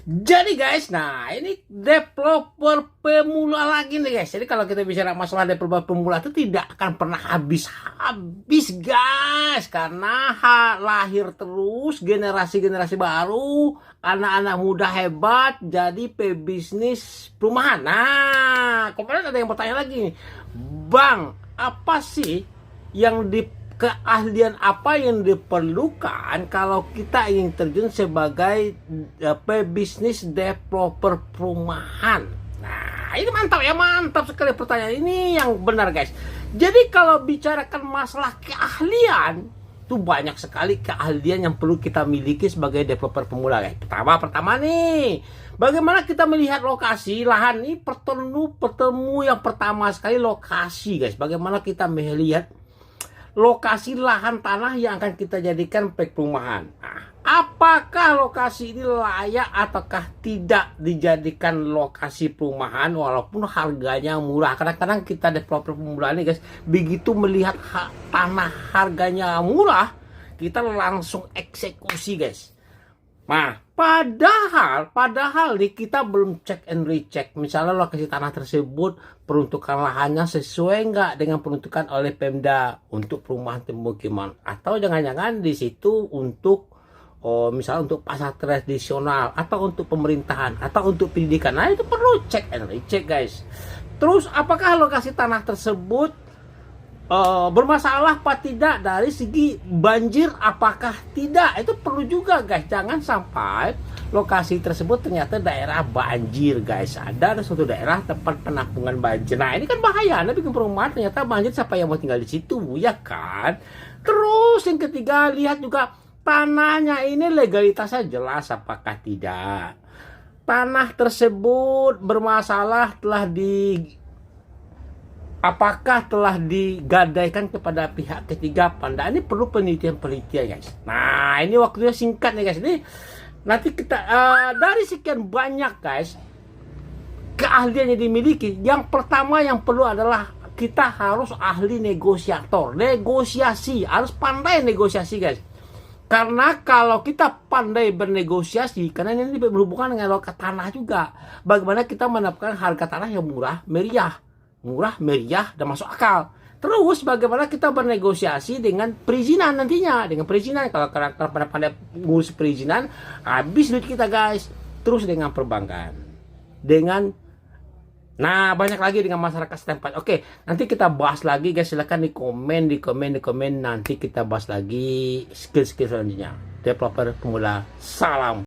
Jadi guys, nah ini developer pemula lagi nih guys. Jadi kalau kita bicara masalah developer pemula itu tidak akan pernah habis-habis guys. Karena lahir terus generasi-generasi baru, anak-anak muda hebat jadi pebisnis perumahan. Nah, kemarin ada yang bertanya lagi nih, Bang, apa sih yang keahlian apa yang diperlukan kalau kita ingin terjun sebagai pebisnis developer perumahan? Nah, ini mantap sekali pertanyaan ini yang benar guys. Jadi kalau bicarakan masalah keahlian, itu banyak sekali keahlian yang perlu kita miliki sebagai developer pemula guys. Pertama nih, bagaimana kita melihat lokasi lahan ini pertemu yang pertama sekali lokasi guys. Bagaimana kita melihat lokasi lahan tanah yang akan kita jadikan proyek perumahan. Nah, apakah lokasi ini layak ataukah tidak dijadikan lokasi perumahan walaupun harganya murah? Kadang-kadang kita developer pemula ini guys, begitu melihat tanah harganya murah, kita langsung eksekusi guys. Nah, padahal nih kita belum cek and recheck. Misalnya lokasi tanah tersebut peruntukan lahannya sesuai nggak dengan peruntukan oleh Pemda untuk perumahan pemukiman, atau jangan-jangan di situ untuk misalnya untuk pasar tradisional atau untuk pemerintahan atau untuk pendidikan. Nah, itu perlu cek and recheck guys. Terus apakah lokasi tanah tersebut bermasalah apa tidak dari segi banjir, apakah tidak, itu perlu juga guys. Jangan sampai lokasi tersebut ternyata daerah banjir guys, ada suatu daerah tempat penampungan banjir. Nah, ini kan bahaya, Anda bikin perumahan ternyata banjir, siapa yang mau tinggal di situ ya kan. Terus yang ketiga, lihat juga tanahnya ini legalitasnya jelas apakah tidak. Tanah tersebut bermasalah apakah telah digadaikan kepada pihak ketiga apa enggak? Ini perlu penelitian guys. Nah, ini waktunya singkat nih guys. Ini nanti kita dari sekian banyak guys keahlian yang dimiliki, yang pertama yang perlu adalah kita harus ahli negosiator. Negosiasi, harus pandai negosiasi guys. Karena kalau kita pandai bernegosiasi, karena ini berhubungan dengan lokasi tanah juga, bagaimana kita mendapatkan harga tanah yang murah meriah dan masuk akal. Terus bagaimana kita bernegosiasi dengan perizinan nantinya, kalau pandai ngurus perizinan, habis duit kita guys. Terus dengan perbankan, nah banyak lagi dengan masyarakat setempat. Oke, nanti kita bahas lagi guys. Silahkan di komen, nanti kita bahas lagi skill selanjutnya. Developer pemula, salam.